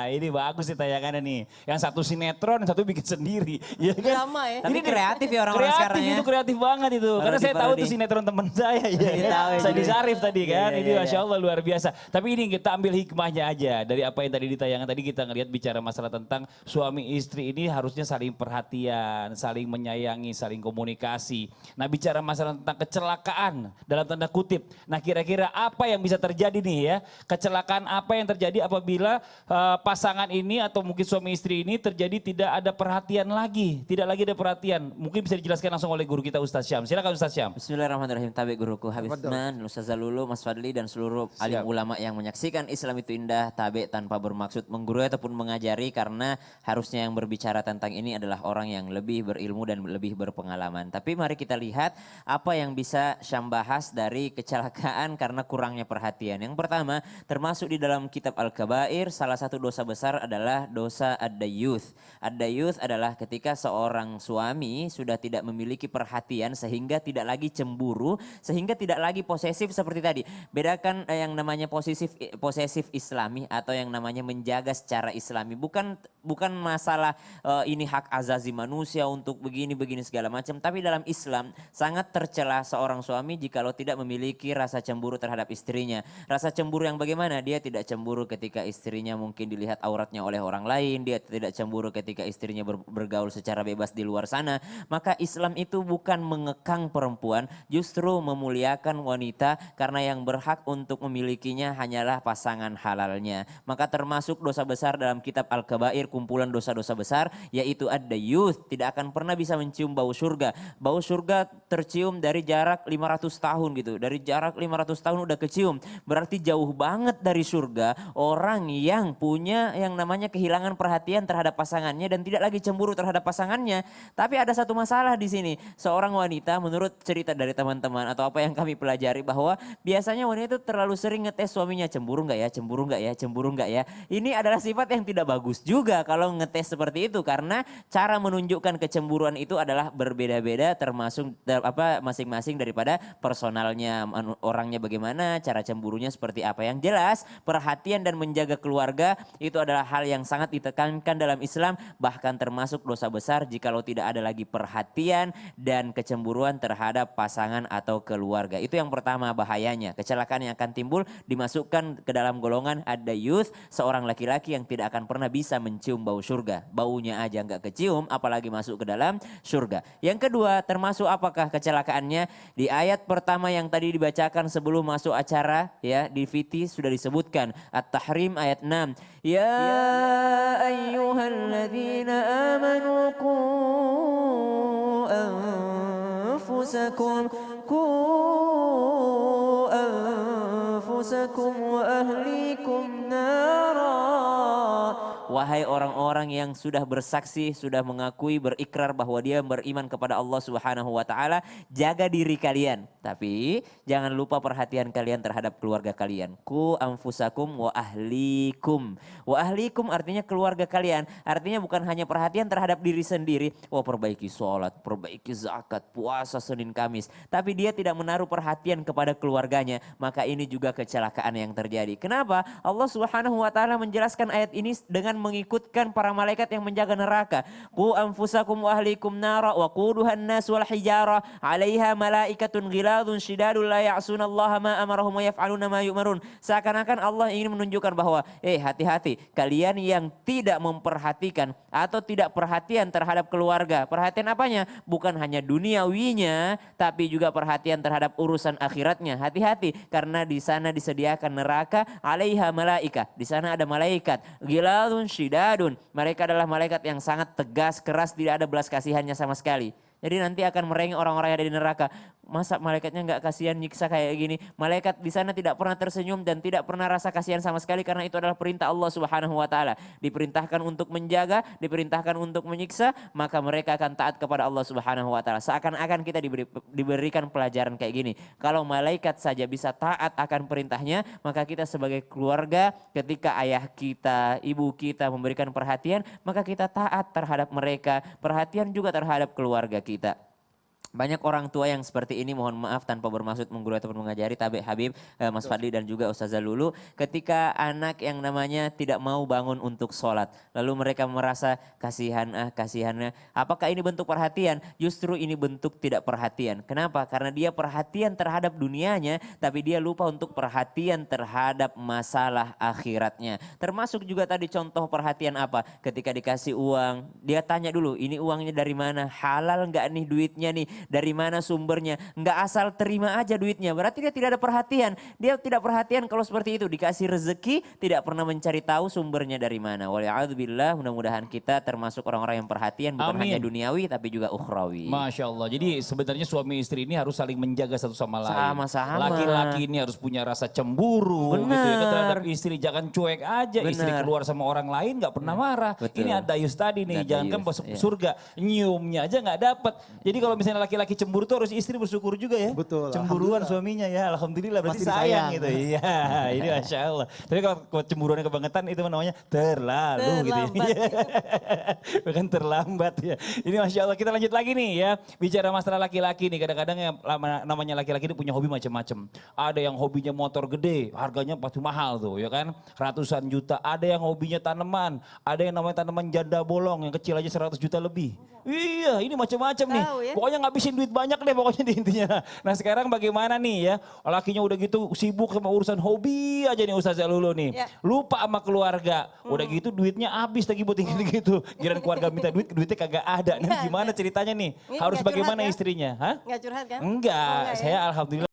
ini bagus nih tayangannya nih. Yang satu sinetron, yang satu bikin sendiri. Ya kan? Drama ya. Tapi kreatif ya orang-orang sekarang Kreatif ya. itu kreatif banget itu. Parodi, Karena saya tahu parodi. tuh sinetron teman saya. Ya, Iya, tahu ya, Sadi jadi. Sarif tadi kan. Iya, Ini iya, Masya iya. Allah luar biasa. Tapi ini kita ambil hikmahnya aja. Dari apa yang tadi di tayangan tadi kita ngelihat bicara masalah tentang suami istri ini harusnya saling perhatian, saling menyayangi, saling komunikasi. Nah bicara masalah tentang kecelakaan dalam tanda kutip. Nah kira-kira apa yang bisa terjadi nih ya. Kecelakaan apa yang terjadi apabila pasangan ini atau mungkin suami istri ini terjadi tidak ada perhatian lagi. Tidak lagi ada perhatian. Mungkin bisa dijelaskan langsung oleh guru kita Ustaz Syam. Silakan Ustaz Syam. Bismillahirrahmanirrahim. Tabe guruku Habib Man, Ustaz Zalulu, Mas Fadli dan seluruh alim ulama yang menyaksikan Islam itu indah. Tabe tanpa bermaksud menggurui ataupun mengajari karena harusnya yang berbicara tentang ini adalah orang yang lebih berilmu dan lebih berpengalaman. Tapi mari kita lihat apa yang bisa Syam bahas dari kecelakaan karena kurangnya perhatian. Yang pertama, termasuk di dalam kitab Al-Kabair, salah satu dosa besar adalah dosa ad-dayuth. Ad-dayuth adalah ketika seorang suami sudah tidak memiliki perhatian sehingga tidak lagi cemburu, sehingga tidak lagi posesif seperti tadi. Bedakan yang namanya posesif islami atau yang namanya menjaga secara islami. Bukan masalah ini hak azazi manusia untuk begini segala macam. Tapi dalam Islam sangat tercela seorang suami jikalau tidak memiliki rasa cemburu terhadap istrinya. Rasa cemburu yang bagaimana? Dia tidak cemburu ketika istrinya mungkin dilihat auratnya oleh orang lain. Dia tidak cemburu ketika istrinya bergaul secara bebas di luar sana. Maka Islam itu bukan mengekang perempuan, justru memuliakan wanita karena yang berhak untuk memilikinya hanyalah pasangan halalnya. Maka termasuk dosa besar dalam kitab Al-Kabair, kumpulan dosa-dosa besar, yaitu ad-dayuth, tidak akan pernah bisa mencium bau surga. Bau surga tercium dari jarak 500 tahun gitu. Dari jarak 500 tahun udah kecium. Berarti jauh banget dari surga orang yang punya yang namanya kehilangan perhatian terhadap pasangannya dan tidak lagi cemburu terhadap pasangannya. Tapi ada satu masalah di sini. Seorang wanita menurut cerita dari teman-teman atau apa yang kami pelajari bahwa biasanya wanita itu terlalu sering ngetes suaminya, cemburu nggak ya, cemburu nggak ya, cemburu nggak ya. Ini adalah sifat yang tidak bagus juga kalau ngetes seperti itu karena cara menunjukkan kecemburuan itu adalah berbeda-beda termasuk masing-masing daripada personalnya, orangnya bagaimana, cara cemburunya seperti apa. Yang jelas perhatian dan menjaga keluarga itu adalah hal yang sangat ditekankan dalam Islam, bahkan termasuk dosa besar jikalau tidak ada lagi perhatian dan kecemburuan terhadap pasangan atau keluarga. Itu yang pertama bahayanya. Kecelakaan yang akan timbul dimasukkan ke dalam golongan ad-dayuth, seorang laki-laki yang tidak akan pernah bisa mencium bau surga. Baunya aja nggak kecium apalagi masuk ke dalam surga. Yang kedua, termasuk apakah kecelakaannya? Di ayat pertama yang tadi dibacakan sebelum masuk acara ya di VT sudah disebutkan At-Tahrim ayat 6. Ya ayyuhalladzina amanu qu anfusakum wa ahlikum nara. Wahai orang-orang yang sudah bersaksi, sudah mengakui, berikrar bahwa dia beriman kepada Allah Subhanahu wa taala, jaga diri kalian. Tapi jangan lupa perhatian kalian terhadap keluarga kalian. Ku anfusakum wa ahlikum. Wa ahlikum artinya keluarga kalian. Artinya bukan hanya perhatian terhadap diri sendiri. Wah, perbaiki sholat, perbaiki zakat, puasa Senin Kamis. Tapi dia tidak menaruh perhatian kepada keluarganya. Maka ini juga kecelakaan yang terjadi. Kenapa? Allah Subhanahu wa taala menjelaskan ayat ini dengan mengikutkan para malaikat yang menjaga neraka. Qu anfusakum wa ahlikum nara wa quduhan nas wal hijara 'alaiha malaikatun ghiladun syidadun la ya'sunallaha ma amarahum wa yaf'aluna ma yu'marun. Seakan-akan Allah ingin menunjukkan bahwa hati-hati kalian yang tidak memperhatikan atau tidak perhatian terhadap keluarga. Perhatian apanya? Bukan hanya duniawinya tapi juga perhatian terhadap urusan akhiratnya. Hati-hati karena di sana disediakan neraka 'alaiha malaika. Di sana ada malaikat ghiladun syidadun. Mereka adalah malaikat yang sangat tegas, keras, tidak ada belas kasihannya sama sekali. Jadi nanti akan merengek orang-orang yang ada di neraka. Masa malaikatnya nggak kasihan nyiksa kayak gini? Malaikat di sana tidak pernah tersenyum dan tidak pernah rasa kasihan sama sekali karena itu adalah perintah Allah Subhanahu wa taala. Diperintahkan untuk menjaga, diperintahkan untuk menyiksa, maka mereka akan taat kepada Allah Subhanahu wa taala. Seakan-akan kita diberikan pelajaran kayak gini. Kalau malaikat saja bisa taat akan perintahnya, maka kita sebagai keluarga ketika ayah kita, ibu kita memberikan perhatian, maka kita taat terhadap mereka. Perhatian juga terhadap keluarga kita. Banyak orang tua yang seperti ini, mohon maaf tanpa bermaksud menggurui ataupun mengajari, Tabe Habib, Mas Fadli dan juga Ustazah Lulu, ketika anak yang namanya tidak mau bangun untuk sholat, lalu mereka merasa kasihannya. Apakah ini bentuk perhatian? Justru ini bentuk tidak perhatian. Kenapa? Karena dia perhatian terhadap dunianya, tapi dia lupa untuk perhatian terhadap masalah akhiratnya. Termasuk juga tadi contoh perhatian apa? Ketika dikasih uang, dia tanya dulu, ini uangnya dari mana? Halal nggak nih duitnya nih? Dari mana sumbernya? Nggak asal terima aja duitnya. Berarti dia tidak ada perhatian. Dia tidak perhatian kalau seperti itu. Dikasih rezeki, tidak pernah mencari tahu sumbernya dari mana. Wala'adzubillah, mudah-mudahan kita termasuk orang-orang yang perhatian. Bukan Amin. hanya duniawi, tapi juga ukhrawi. Masya Allah. Jadi sebenarnya suami istri ini harus saling menjaga satu sama lain. Sama-sama. Laki-laki ini harus punya rasa cemburu gitu ya, Benar. terhadap istri. Jangan cuek aja. Istri Benar. keluar sama orang lain nggak pernah marah. Betul. Ini ada Dayus tadi nih. Ada Jangan kan Dayus, masuk iya. surga. Nyiumnya aja nggak dapat. Jadi kalau misalnya laki-laki cemburu tuh harus istri bersyukur juga ya. Betul, Cemburuan alhamdulillah. suaminya ya. Alhamdulillah berarti Masih sayang disayang. gitu. Iya ini Masya Allah. Tapi kalau cemburuannya kebangetan itu namanya terlalu gitu ya. Bukan terlambat ya. Ini Masya Allah, kita lanjut lagi nih ya. Bicara masalah laki-laki nih, kadang-kadang yang namanya laki-laki ini punya hobi macam-macam. Ada yang hobinya motor gede, harganya pasti mahal tuh ya kan. Ratusan juta. Ada yang hobinya tanaman. Ada yang namanya tanaman janda bolong, yang kecil aja 100 juta lebih. Iya ini macam-macam nih. Tahu ya. Pokoknya ngabisin duit banyak deh pokoknya di intinya. Nah sekarang bagaimana nih ya. Lakinya udah gitu sibuk sama urusan hobi aja nih Ustazah Lulu nih. Ya. Lupa sama keluarga. Udah gitu duitnya habis lagi buat gitu. Giliran keluarga minta duit, duitnya kagak ada. Nih Nggak gimana ada. ceritanya nih? Ini Harus nggak bagaimana curhat ya? istrinya? Hah? Nggak curhat kan? Enggak, Oh, enggak ya? saya alhamdulillah